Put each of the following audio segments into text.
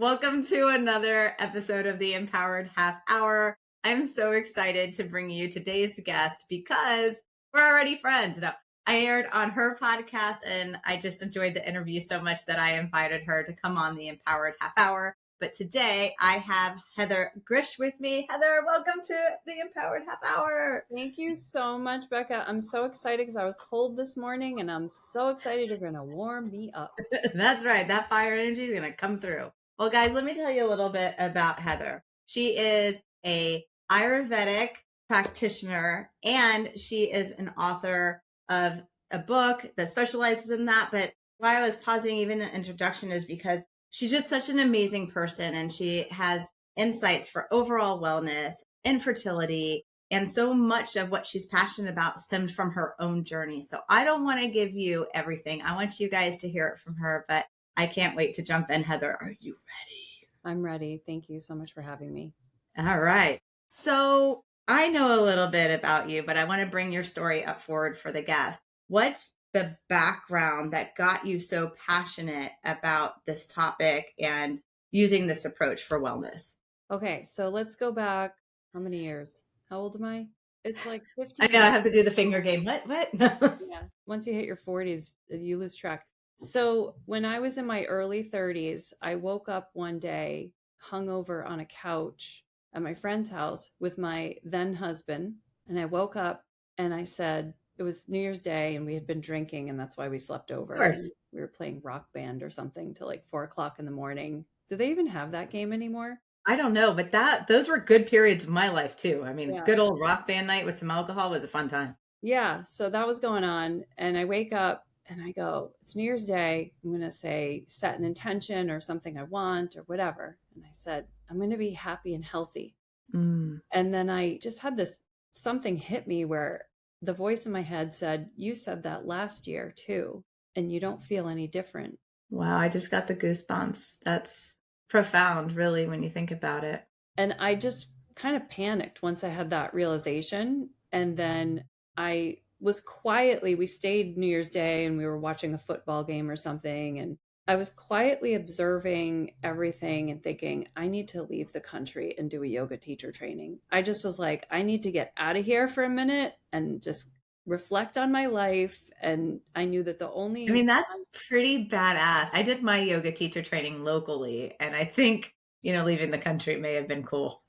Welcome to another episode of the Empowered Half Hour. I'm so excited to bring you today's guest because we're already friends. Now, I aired on her podcast and I just enjoyed the interview so much that I invited her to come on the Empowered Half Hour. But today I have Heather Grzych with me. Heather, welcome to the Empowered Half Hour. Thank you so much, Becca. I'm so excited because I was cold this morning and I'm so excited you're going to warm me up. That's right. That fire energy is going to come through. Well, guys, let me tell you a little bit about Heather. She is a Ayurvedic practitioner and she is an author of a book that specializes in that. But why I was pausing even the introduction is because she's just such an amazing person and she has insights for overall wellness, infertility, and so much of what she's passionate about stemmed from her own journey. So I don't want to give you everything. I want you guys to hear it from her, but I can't wait to jump in. Heather, are you ready? I'm ready. Thank you so much for having me. All right. So I know a little bit about you, but I want to bring your story up forward for the guest. What's the background that got you so passionate about this topic and using this approach for wellness? Okay, so let's go back. How many years? How old am I? It's like I 15 know I years. have to do the finger game. What? Yeah. Once you hit your 40s, you lose track. So when I was in my early 30s, I woke up one day hungover on a couch at my friend's house with my then husband. And I woke up and I said, it was New Year's Day and we had been drinking and that's why we slept over. Of course. We were playing Rock Band or something till like 4 o'clock in the morning. Do they even have that game anymore? I don't know, but those were good periods of my life too. I mean, Yeah. good old rock band night with some alcohol was a fun time. Yeah. So that was going on. And I wake up and I go, it's New Year's Day. I'm going to say, set an intention or something I want or whatever. And I said, I'm going to be happy and healthy. Mm. And then I just had this something hit me where the voice in my head said, you said that last year too, and you don't feel any different. Wow, I just got the goosebumps. That's profound, really, when you think about it. And I just kind of panicked once I had that realization. And then I was quietly, we stayed New Year's Day and we were watching a football game or something. And I was quietly observing everything and thinking, I need to leave the country and do a yoga teacher training. I just was like, I need to get out of here for a minute and just reflect on my life. And I knew that the only I mean, that's pretty badass. I did my yoga teacher training locally, and I think, leaving the country may have been cool.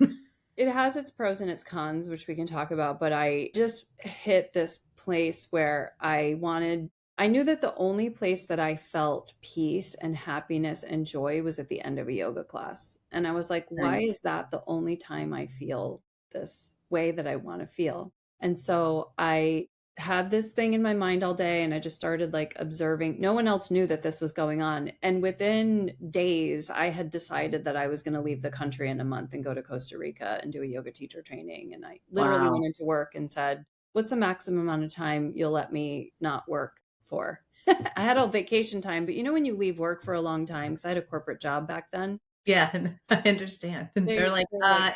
it has its pros and its cons, which we can talk about, but I just hit this place where I knew that the only place that I felt peace and happiness and joy was at the end of a yoga class. And I was like, why Nice. is that the only time I feel this way that I want to feel? And so I had this thing in my mind all day and I just started like observing. No one else knew that this was going on. And within days, I had decided that I was going to leave the country in a month and go to Costa Rica and do a yoga teacher training. And I literally Wow. went into work and said, what's the maximum amount of time you'll let me not work for? I had all vacation time, but when you leave work for a long time, because I had a corporate job back then. Yeah, I understand. They're like,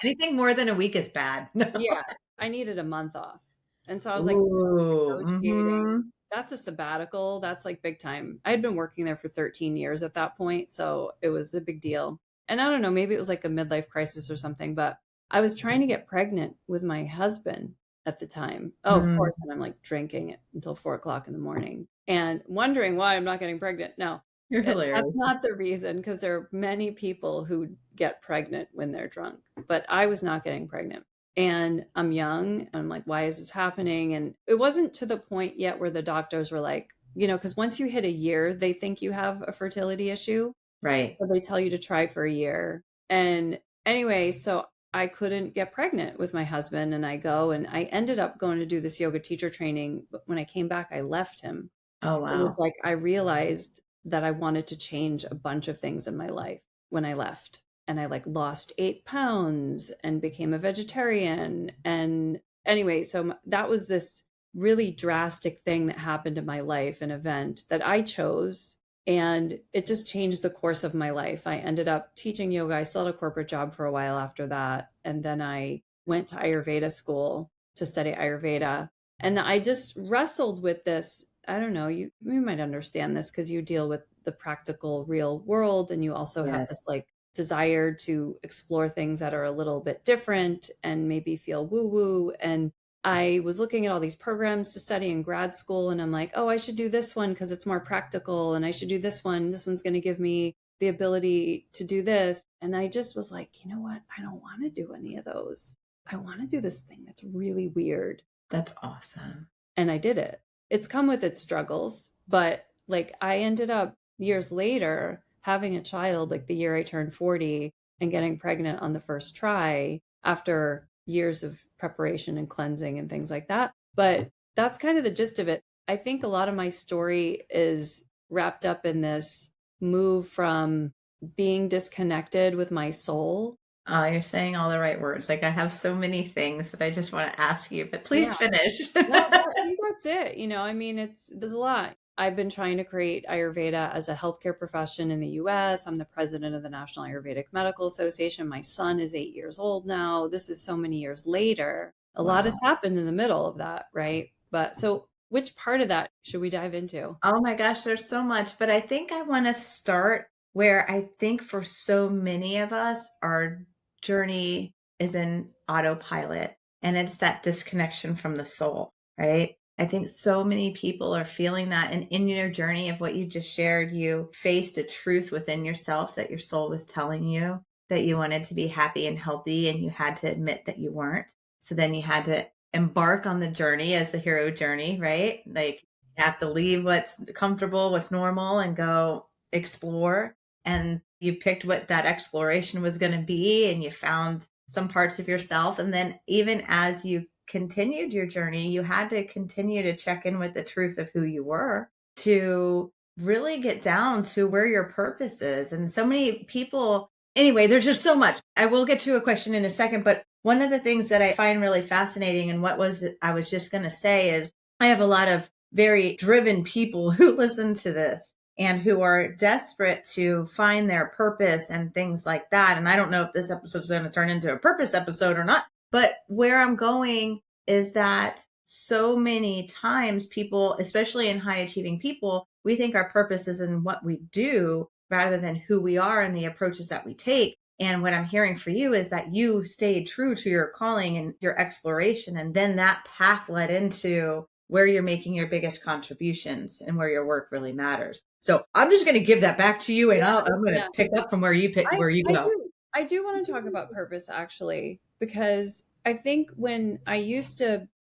anything more than a week is bad. No. Yeah, I needed a month off. And so I was like, Ooh, negotiating. That's a sabbatical. That's like big time. I had been working there for 13 years at that point. So it was a big deal. And I don't know, maybe it was like a midlife crisis or something, but I was trying to get pregnant with my husband at the time. Oh, of course. And I'm like drinking it until 4 o'clock in the morning and wondering why I'm not getting pregnant. No, You're hilarious. that's not the reason, because there are many people who get pregnant when they're drunk, but I was not getting pregnant. And I'm young and I'm like, why is this happening? And it wasn't to the point yet where the doctors were like, because once you hit a year, they think you have a fertility issue. Right. So they tell you to try for a year. And anyway, so I couldn't get pregnant with my husband. And I ended up going to do this yoga teacher training. But when I came back, I left him. Oh, wow. It was like I realized that I wanted to change a bunch of things in my life when I left. And I like lost 8 pounds and became a vegetarian. And anyway, so that was this really drastic thing that happened in my life, an event that I chose. And it just changed the course of my life. I ended up teaching yoga. I still had a corporate job for a while after that. And then I went to Ayurveda school to study Ayurveda. And I just wrestled with this. I don't know, you might understand this because you deal with the practical real world. And you also have this like desire to explore things that are a little bit different and maybe feel woo woo. And I was looking at all these programs to study in grad school, and I'm like, oh, I should do this one because it's more practical. And I should do this one. This one's going to give me the ability to do this. And I just was like, you know what? I don't want to do any of those. I want to do this thing that's really weird. That's awesome. And I did it. It's come with its struggles, but like I ended up years later having a child, like the year I turned 40, and getting pregnant on the first try after years of preparation and cleansing and things like that. But that's kind of the gist of it. I think a lot of my story is wrapped up in this move from being disconnected with my soul. You're saying all the right words. Like I have so many things that I just want to ask you, but please Yeah. finish. Well, I think that's it. I mean, there's a lot. I've been trying to create Ayurveda as a healthcare profession in the US. I'm the president of the National Ayurvedic Medical Association. My son is 8 years old now. This is so many years later. A lot Wow. has happened in the middle of that, right? But so which part of that should we dive into? Oh my gosh, there's so much, but I think I want to start where I think for so many of us, our journey is in autopilot, and it's that disconnection from the soul, right? I think so many people are feeling that. And in your journey of what you just shared, you faced a truth within yourself that your soul was telling you that you wanted to be happy and healthy, and you had to admit that you weren't. So then you had to embark on the journey as the hero journey, right? Like you have to leave what's comfortable, what's normal, and go explore. And you picked what that exploration was going to be, and you found some parts of yourself. And then, even as you continued your journey, you had to continue to check in with the truth of who you were to really get down to where your purpose is. And so many people, anyway, there's just so much. I will get to a question in a second, but one of the things that I find really fascinating, and I was just going to say, is I have a lot of very driven people who listen to this and who are desperate to find their purpose and things like that. And I don't know if this episode is going to turn into a purpose episode or not, but where I'm going is that so many times people, especially in high achieving people, we think our purpose is in what we do rather than who we are and the approaches that we take. And what I'm hearing for you is that you stayed true to your calling and your exploration. And then that path led into where you're making your biggest contributions and where your work really matters. So I'm just going to give that back to you, and I'm going to pick up from where you I, where you I go. do. I do want to talk about purpose actually, because I think when I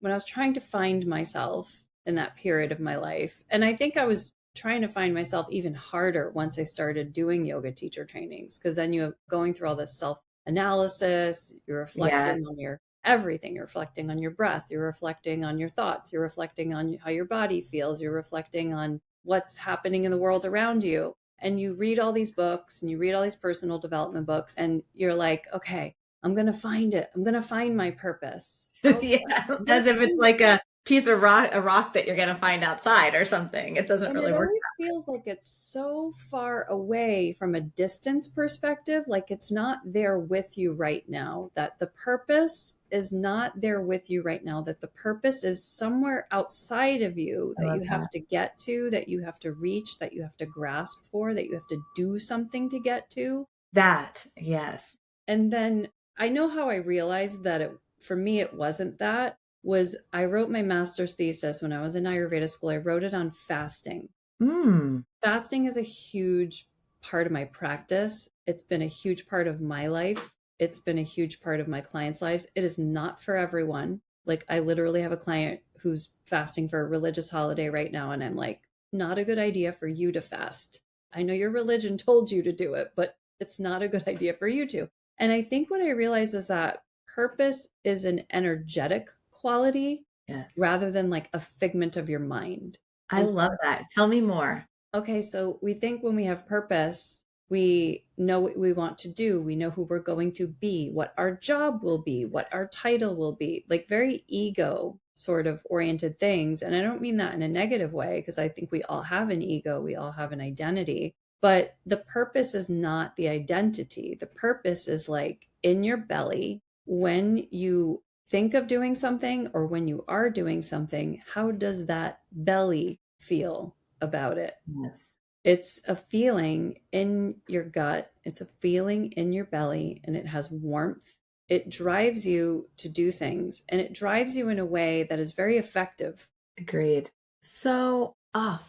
was trying to find myself in that period of my life, and I think I was trying to find myself even harder once I started doing yoga teacher trainings, because then you're going through all this self analysis, you're reflecting Yes. on your everything, you're reflecting on your breath, you're reflecting on your thoughts, you're reflecting on how your body feels, you're reflecting on what's happening in the world around you. And you read all these books and you read all these personal development books, and you're like, okay, I'm going to find it. I'm going to find my purpose. Yeah, as if it's like a piece of rock, a rock that you're going to find outside or something. It doesn't And really it work. always feels like it's so far away from a distance perspective, like it's not there with you right now, that the purpose is not there with you right now, that the purpose is somewhere outside of you I that love you have that. to get to, that you have to reach, that you have to grasp for, that you have to do something to get to. That, yes. And then I know how I realized that for me, it wasn't that. Was I wrote my master's thesis when I was in Ayurveda school. I wrote it on fasting. Mm, Fasting is a huge part of my practice. It's been a huge part of my life. It's been a huge part of my clients' lives. It is not for everyone. Like, I literally have a client who's fasting for a religious holiday right now, and I'm like, not a good idea for you to fast. I know your religion told you to do it, but it's not a good idea for you to. And I think what I realized is that purpose is an energetic quality yes. rather than like a figment of your mind. I And love that. Tell me more. okay, so we think when we have purpose, we know what we want to do. We know who we're going to be, what our job will be, what our title will be, like very ego sort of oriented things. And I don't mean that in a negative way, because I think we all have an ego, we all have an identity. But the purpose is not the identity. The purpose is like in your belly when you think of doing something or when you are doing something, how does that belly feel about it? Yes. It's a feeling in your gut, it's a feeling in your belly, and it has warmth. It drives you to do things, and it drives you in a way that is very effective. Agreed. So,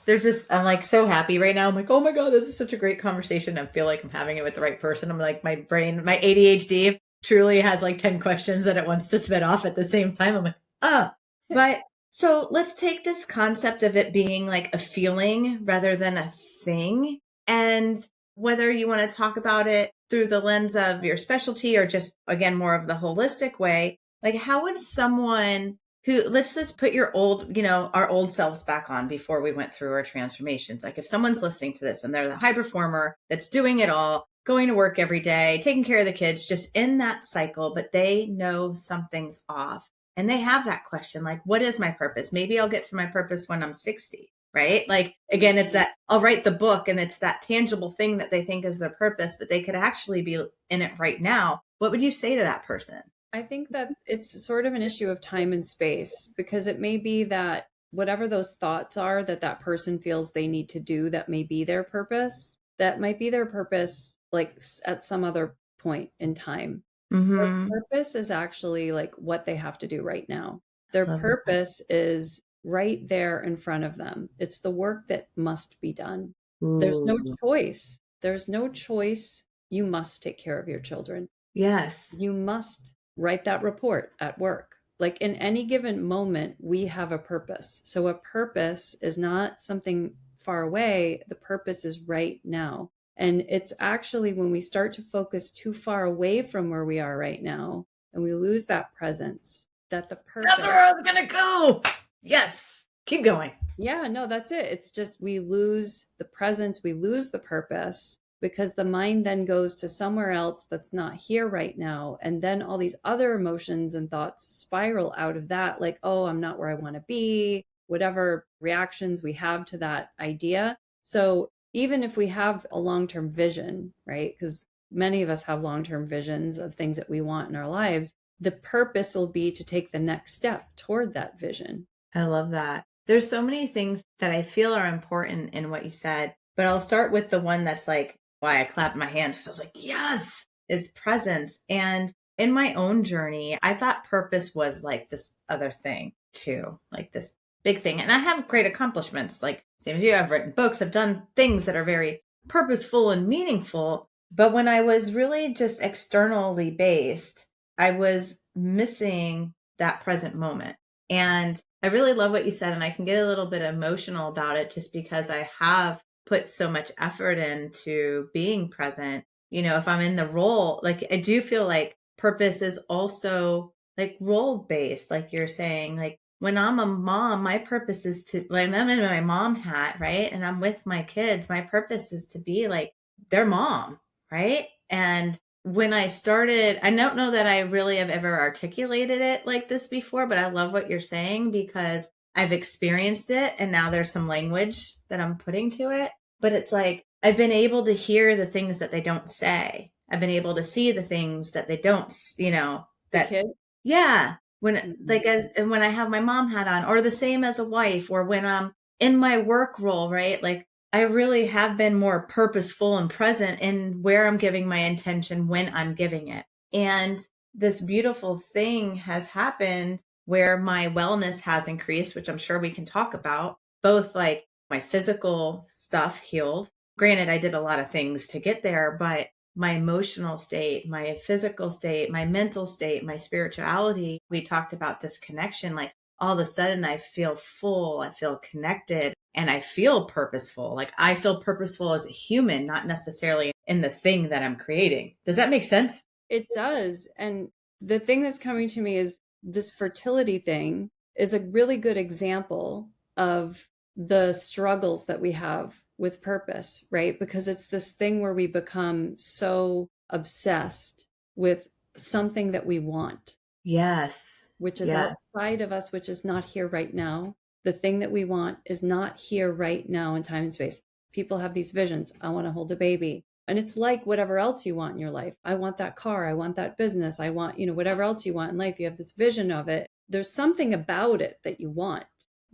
there's just, I'm like so happy right now. I'm like, oh my God, this is such a great conversation. I feel like I'm having it with the right person. I'm like, my brain, my ADHD truly has like 10 questions that it wants to spit off at the same time. I'm like, but so let's take this concept of it being like a feeling rather than a thing. And whether you want to talk about it through the lens of your specialty or just, again, more of the holistic way, like how would someone who, let's just put your old, our old selves back on before we went through our transformations. Like if someone's listening to this and they're the high performer that's doing it all, going to work every day, taking care of the kids, just in that cycle, but they know something's off and they have that question, like, what is my purpose? Maybe I'll get to my purpose when I'm 60, right? Like, again, it's that I'll write the book and it's that tangible thing that they think is their purpose, but they could actually be in it right now. What would you say to that person? I think that it's sort of an issue of time and space, because it may be that whatever those thoughts are that that person feels they need to do, that may be their purpose, that might be their purpose like at some other point in time. Their purpose is actually like what they have to do right now. Their Love that. purpose is right there in front of them. It's the work that must be done. There's no Ooh. choice. There's no choice. You must take care of your children. Yes. You must write that report at work. Like in any given moment, we have a purpose. So a purpose is not something far away. The purpose is right now. And it's actually when we start to focus too far away from where we are right now and we lose that presence, that the purpose. That's where I was going to go. Yes. Keep going. Yeah, no, that's it. It's just we lose the presence, we lose the purpose, because the mind then goes to somewhere else that's not here right now. And then all these other emotions and thoughts spiral out of that, like, oh, I'm not where I want to be, whatever reactions we have to that idea. So even if we have a long-term vision, right? Because many of us have long-term visions of things that we want in our lives, the purpose will be to take the next step toward that vision. I love that. There's so many things that I feel are important in what you said, but I'll start with the one that's like why I clapped my hands. Because I was like, yes, is presence. And in my own journey, I thought purpose was like this other thing too, like this big thing. And I have great accomplishments, like same as you. I've written books, I've done things that are very purposeful and meaningful. But when I was really just externally based, I was missing that present moment. And I really love what you said, and I can get a little bit emotional about it just because I have put so much effort into being present. If I'm in the role, like I do feel like purpose is also like role based, like you're saying, like when I'm a mom, my purpose is to, like, I'm in my mom hat, right? And I'm with my kids. My purpose is to be like their mom, right? And when I started, I don't know that I really have ever articulated it like this before, but I love what you're saying because I've experienced it and now there's some language that I'm putting to it. But it's like, I've been able to hear the things that they don't say. I've been able to see the things that they don't, The that, kid? yeah. When I have my mom hat on, or the same as a wife, or when I'm in my work role, right? Like, I really have been more purposeful and present in where I'm giving my intention when I'm giving it. And this beautiful thing has happened where my wellness has increased, which I'm sure we can talk about, both like my physical stuff healed. Granted, I did a lot of things to get there, but my emotional state, my physical state, my mental state, my spirituality, we talked about disconnection. Like all of a sudden I feel full, I feel connected, and I feel purposeful. Like I feel purposeful as a human, not necessarily in the thing that I'm creating. Does that make sense? It does. And the thing that's coming to me is this fertility thing is a really good example of the struggles that we have with purpose, right? Because it's this thing where we become so obsessed with something that we want. Yes. Which is outside of us, which is not here right now. The thing that we want is not here right now in time and space. People have these visions. I want to hold a baby. And it's like whatever else you want in your life. I want that car. I want that business. I want, whatever else you want in life. You have this vision of it. There's something about it that you want.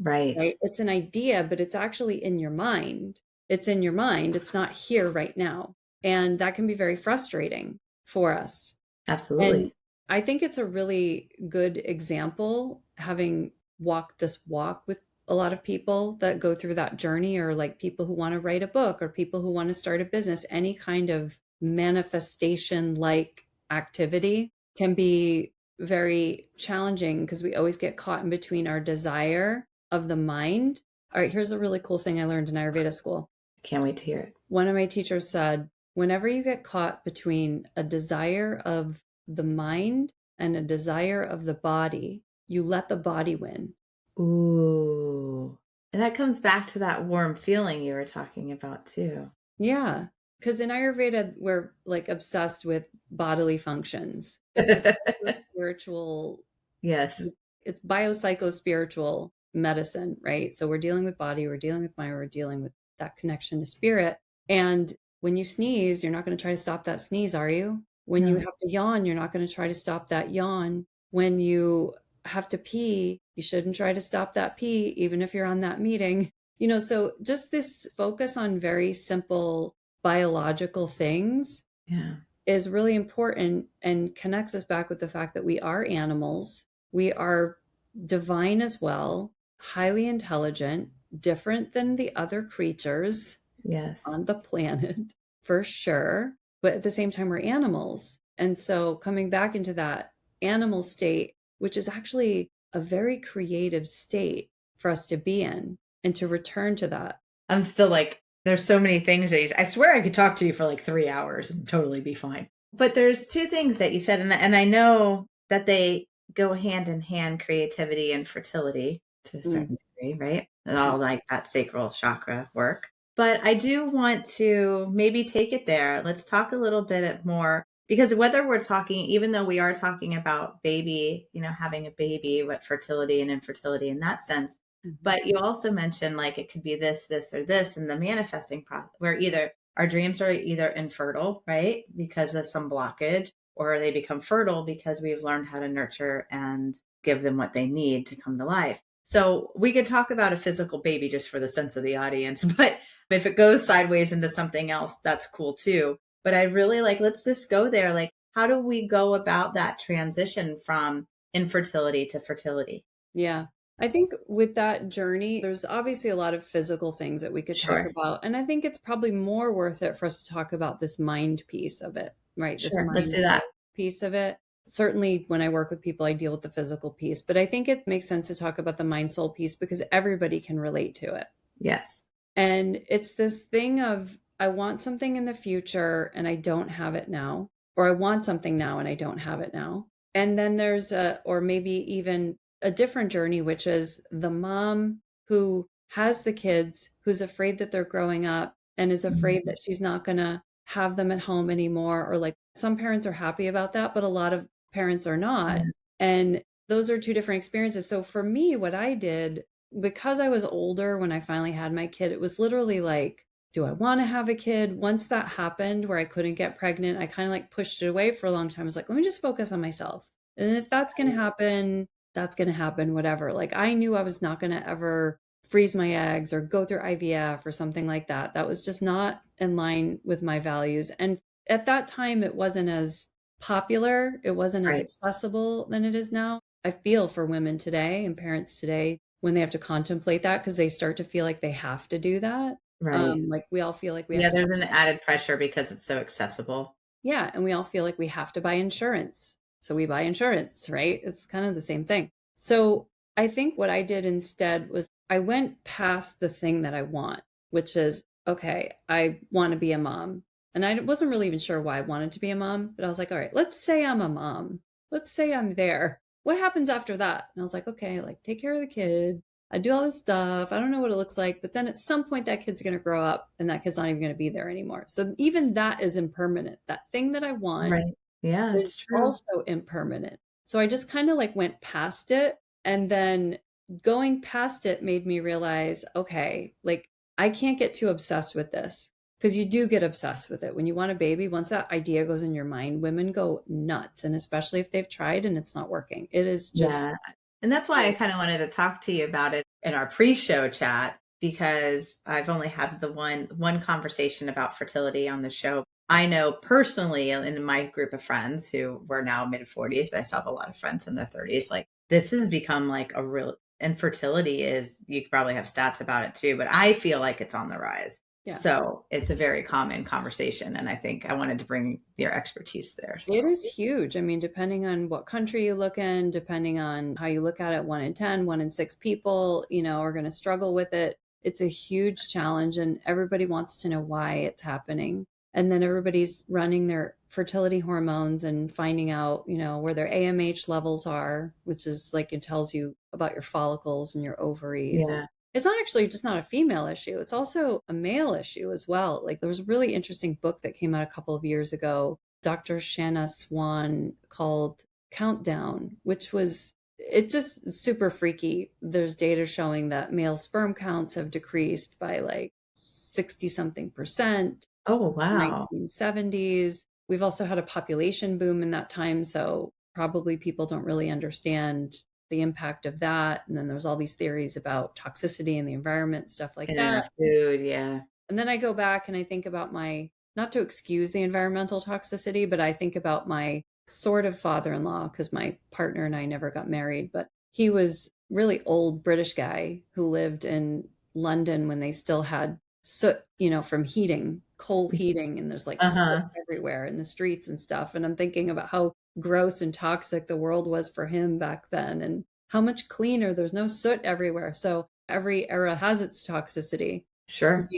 Right. It's an idea, but it's actually in your mind. It's in your mind. It's not here right now. And that can be very frustrating for us. And Absolutely. I think it's a really good example, having walked this walk with a lot of people that go through that journey, or like people who want to write a book, or people who want to start a business. Any kind of manifestation like activity can be very challenging because we always get caught in between our desire of the mind. All right, here's a really cool thing I learned in Ayurveda school. Can't wait to hear it. One of my teachers said, whenever you get caught between a desire of the mind and a desire of the body, you let the body win. Ooh. And that comes back to that warm feeling you were talking about too. Yeah. Because in Ayurveda, we're like obsessed with bodily functions. It's a spiritual, Yes. it's biopsycho-spiritual medicine, right? So we're dealing with body, we're dealing with mind, we're dealing with that connection to spirit. And when you sneeze, you're not going to try to stop that sneeze, are you? When you No. have to yawn, you're not going to try to stop that yawn. When you have to pee, you shouldn't try to stop that pee, even if you're on that meeting. So just this focus on very simple biological things Yeah. is really important and connects us back with the fact that we are animals. We are divine as well, highly intelligent, different than the other creatures Yes. on the planet, for sure. But at the same time, we're animals. And so coming back into that animal state, which is actually a very creative state for us to be in, and to return to that. I'm still like, there's so many things that I swear I could talk to you for like 3 hours and totally be fine. But there's two things that you said, and I know that they go hand in hand, creativity and fertility to a certain degree, right? And all like that sacral chakra work. But I do want to maybe take it there. Let's talk a little bit more, because whether we're talking, even though we are talking about baby, having a baby, what fertility and infertility in that sense, but you also mentioned like it could be this, this, or this, and the manifesting process, where either our dreams are either infertile, right, because of some blockage, or they become fertile because we've learned how to nurture and give them what they need to come to life. So we could talk about a physical baby just for the sense of the audience, but if it goes sideways into something else, that's cool too. But I really like, let's just go there. Like, how do we go about that transition from infertility to fertility? Yeah. I think with that journey, there's obviously a lot of physical things that we could talk Sure. about. And I think it's probably more worth it for us to talk about this mind piece of it, right? This Sure. Let's mind do that. piece of it. Certainly, when I work with people, I deal with the physical piece, but I think it makes sense to talk about the mind soul piece because everybody can relate to it. Yes. And it's this thing of, I want something in the future and I don't have it now, or I want something now and I don't have it now. And then there's or maybe even a different journey, which is the mom who has the kids, who's afraid that they're growing up and is afraid that she's not going to have them at home anymore. Or like some parents are happy about that, but a lot of parents are not. Yeah. And those are two different experiences. So for me, what I did, because I was older when I finally had my kid, it was literally like, do I want to have a kid? Once that happened where I couldn't get pregnant, I kind of like pushed it away for a long time. I was like, let me just focus on myself. And if that's going to happen, that's going to happen, whatever. Like I knew I was not going to ever freeze my eggs or go through IVF or something like that. That was just not in line with my values. And at that time, it wasn't as popular. It wasn't as Right. accessible than it is now. I feel for women today and parents today when they have to contemplate that because they start to feel like they have to do that. Right. Like we all feel like we have Yeah, to, there's an added pressure because it's so accessible. yeah, and we all feel like we have to buy insurance. So we buy insurance, right? It's kind of the same thing. So I think what I did instead was I went past the thing that I want, which is, okay, I want to be a mom. And I wasn't really even sure why I wanted to be a mom, but I was like, all right, let's say I'm a mom. Let's say I'm there. What happens after that? And I was like, okay, like take care of the kid. I do all this stuff. I don't know what it looks like, but then at some point that kid's going to grow up and that kid's not even going to be there anymore. So even that is impermanent. That thing that I want Right. Yeah, is it's true. also impermanent. So I just kind of like went past it. And then going past it made me realize, okay, like I can't get too obsessed with this because you do get obsessed with it. When you want a baby, once that idea goes in your mind, women go nuts. And especially if they've tried and it's not working, it is just, Yeah. And that's why I kind of wanted to talk to you about it in our pre-show chat, because I've only had the one conversation about fertility on the show. I know personally in my group of friends who were now mid 40s, but I still have a lot of friends in their 30s. Like this has become like a real, and fertility is, you probably have stats about it too, but I feel like it's on the rise. Yeah. So it's a very common conversation. And I think I wanted to bring your expertise there. So. It is huge. I mean, depending on what country you look in, depending on how you look at it, 1 in 10, 1 in 6 people, are going to struggle with it. It's a huge challenge, and everybody wants to know why it's happening. And then everybody's running their fertility hormones and finding out, where their AMH levels are, which is like, it tells you about your follicles and your ovaries. Yeah. It's not actually just not a female issue. It's also a male issue as well. Like there was a really interesting book that came out a couple of years ago, Dr. Shanna Swan, called Countdown, which was, it's just super freaky. There's data showing that male sperm counts have decreased by like 60 something percent. Oh, wow. 1970s. We've also had a population boom in that time. So probably people don't really understand the impact of that. And then there's all these theories about toxicity in the environment, stuff like that. Food, yeah. And then I go back and I think about not to excuse the environmental toxicity, but I think about my sort of father-in-law, because my partner and I never got married, but he was really old British guy who lived in London when they still had soot, from heating, coal heating, and there's like soot everywhere in the streets and stuff. And I'm thinking about how gross and toxic the world was for him back then, and how much cleaner. There's no soot everywhere. So every era has its toxicity. Sure.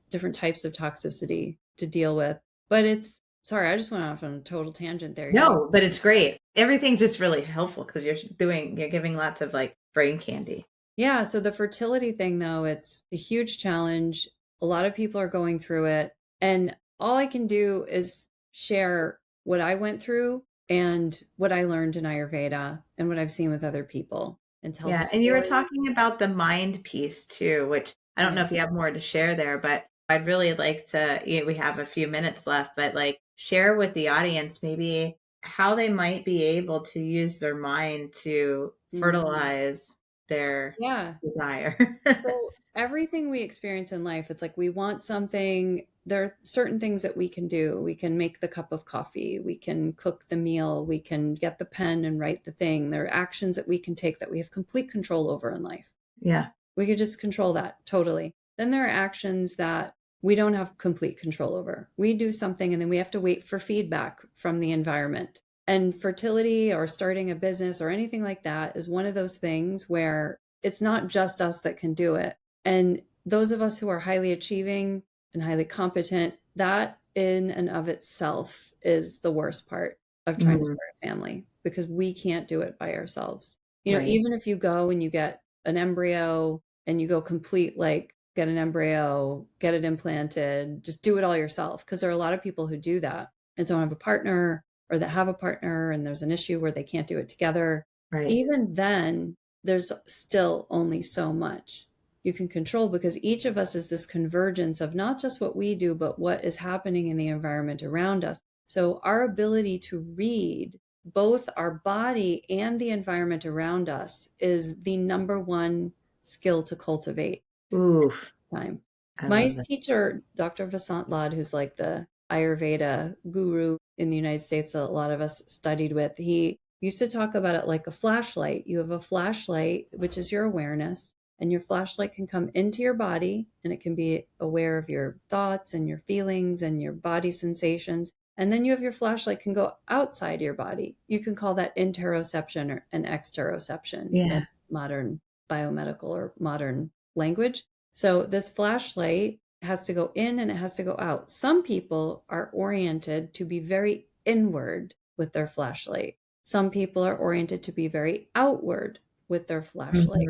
Different types of toxicity to deal with. But sorry, I just went off on a total tangent there. No, but it's great. Everything's just really helpful because you're giving lots of like brain candy. Yeah. So the fertility thing, though, it's a huge challenge. A lot of people are going through it. And all I can do is share what I went through and what I learned in Ayurveda and what I've seen with other people, and tell the story. And you were talking about the mind piece too, which I don't know if you have more to share there, but I'd really like to, we have a few minutes left, but like share with the audience maybe how they might be able to use their mind to fertilize their desire. So everything we experience in life, it's like we want something. There are certain things that we can do. We can make the cup of coffee. We can cook the meal. We can get the pen and write the thing. There are actions that we can take that we have complete control over in life. Yeah. We could just control that totally. Then there are actions that we don't have complete control over. We do something and then we have to wait for feedback from the environment. And fertility or starting a business or anything like that is one of those things where it's not just us that can do it. And those of us who are highly achieving and highly competent, that in and of itself is the worst part of trying to start a family, because we can't do it by ourselves. Even if you go and you get an embryo and you go complete, like get an embryo, get it implanted, just do it all yourself. Because there are a lot of people who do that and don't have a partner, or that have a partner and there's an issue where they can't do it together. Right. Even then, there's still only so much you can control, because each of us is this convergence of not just what we do, but what is happening in the environment around us. So our ability to read both our body and the environment around us is the number one skill to cultivate. Oof. Time. My teacher, Dr. Vasant Lad, who's like the Ayurveda guru in the United States that a lot of us studied with, he used to talk about it like a flashlight. You have a flashlight, which is your awareness, and your flashlight can come into your body and it can be aware of your thoughts and your feelings and your body sensations. And then you have your flashlight can go outside your body. You can call that interoception or an exteroception in modern biomedical or modern language. So this flashlight has to go in and it has to go out. Some people are oriented to be very inward with their flashlight. Some people are oriented to be very outward with their flashlight.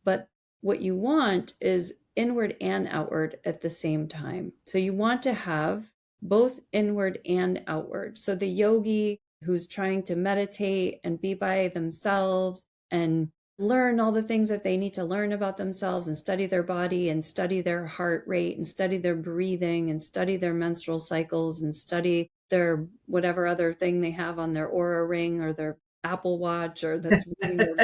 But what you want is inward and outward at the same time. So you want to have both inward and outward. So the yogi who's trying to meditate and be by themselves and learn all the things that they need to learn about themselves and study their body and study their heart rate and study their breathing and study their menstrual cycles and study their whatever other thing they have on their aura ring or their Apple Watch or that's reading your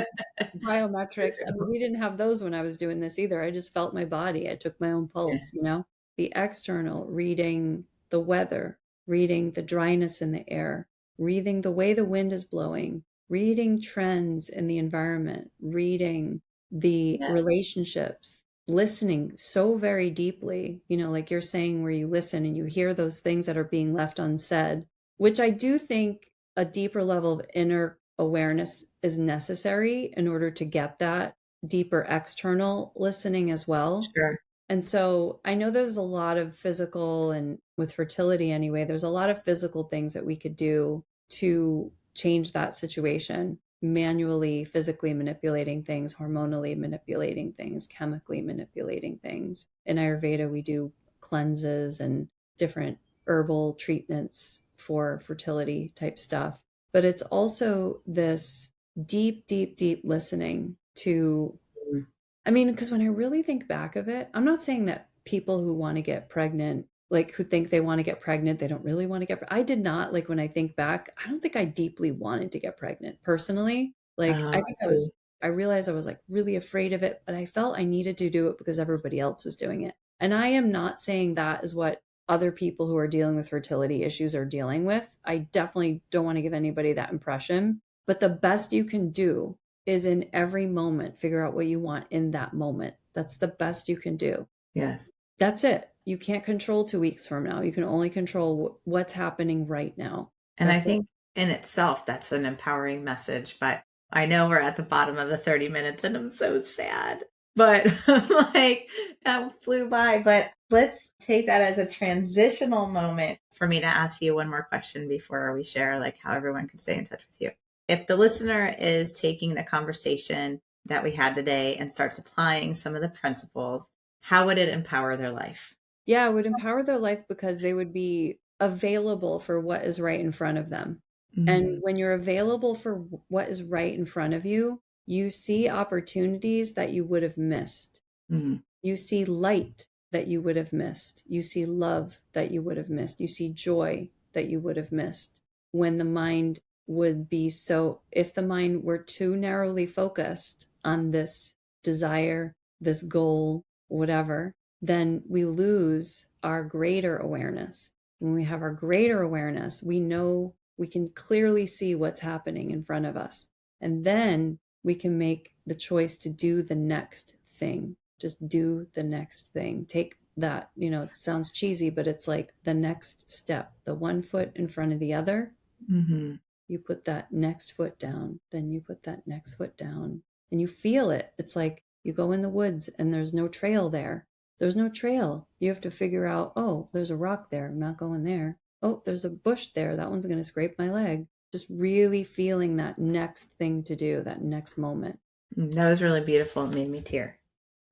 biometrics. I mean, we didn't have those when I was doing this either. I just felt my body. I took my own Yeah. pulse, you know? The external, reading the weather, reading the dryness in the air, reading the way the wind is blowing, reading trends in the environment, reading the Yeah. relationships, listening so very deeply, you know, like you're saying, where you listen and you hear those things that are being left unsaid, which I do think a deeper level of inner awareness is necessary in order to get that deeper external listening as well. Sure. And so I know there's a lot of physical, and with fertility anyway, there's a lot of physical things that we could do to change that situation, manually, physically manipulating things, hormonally manipulating things, chemically manipulating things. In Ayurveda, we do cleanses and different herbal treatments for fertility type stuff. But it's also this deep, deep, deep listening to, Mm. I mean, because when I really think back of it, I'm not saying that people who want to get pregnant, like who think they want to get pregnant, they don't really want to get. I did not, like, when I think back, I don't think I deeply wanted to get pregnant personally. Like, Oh, I I think see. I realized I was like really afraid of it, but I felt I needed to do it because everybody else was doing it. And I am not saying that is what other people who are dealing with fertility issues are dealing with. I definitely don't want to give anybody that impression. But the best you can do is in every moment, figure out what you want in that moment. That's the best you can do. Yes. That's it. You can't control 2 weeks from now. You can only control what's happening right now. And I That's it. think in itself, that's an empowering message. But I know we're at the bottom of the 30 minutes and I'm so sad. But like that flew by. But let's take that as a transitional moment for me to ask you one more question before we share like how everyone can stay in touch with you. If the listener is taking the conversation that we had today and starts applying some of the principles, how would it empower their life? Yeah, it would empower their life because they would be available for what is right in front of them. And Mm, when you're available for what is right in front of you, you see opportunities that you would have missed. mm, You see light that you would have missed. You see love that you would have missed. You see joy that you would have missed. When the mind would be so, if the mind were too narrowly focused on this desire, this goal, whatever, then we lose our greater awareness. When we have our greater awareness, we know, we can clearly see what's happening in front of us. And then we can make the choice to do the next thing. Just do the next thing. Take that, you know, it sounds cheesy, but it's like the next step, the one foot in front of the other. mhm, You put that next foot down, then you put that next foot down, and you feel it. It's like you go in the woods and there's no trail there. There's no trail. You have to figure out, oh, there's a rock there. I'm not going there. Oh, there's a bush there. That one's going to scrape my leg. Just really feeling that next thing to do, that next moment. That was really beautiful. It made me tear.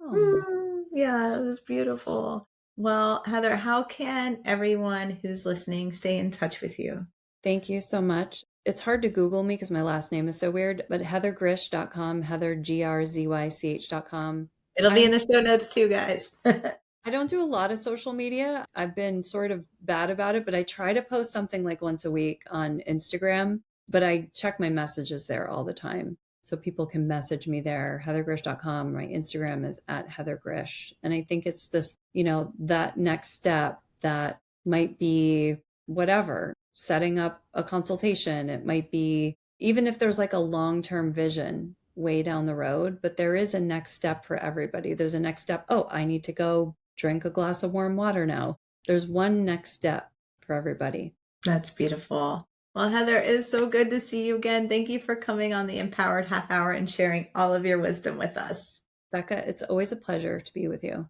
Oh, Yeah, it was beautiful. Well, Heather, how can everyone who's listening stay in touch with you? thank you so much. It's hard to Google me because my last name is so weird, but heathergrysch.com, heathergrych.com. It'll be I'm in the show notes too, guys. I don't do a lot of social media. I've been sort of bad about it, but I try to post something like once a week on Instagram, but I check my messages there all the time. So people can message me there, heathergrysch.com. My Instagram is at heathergrysch. And I think it's this, you know, that next step that might be whatever, setting up a consultation. It might be, even if there's like a long-term vision way down the road, but there is a next step for everybody. There's a next step. Oh, I need to go drink a glass of warm water now. There's one next step for everybody. That's beautiful. Well, Heather, it is so good to see you again. Thank you for coming on the Empowered Half Hour and sharing all of your wisdom with us. Becca, it's always a pleasure to be with you.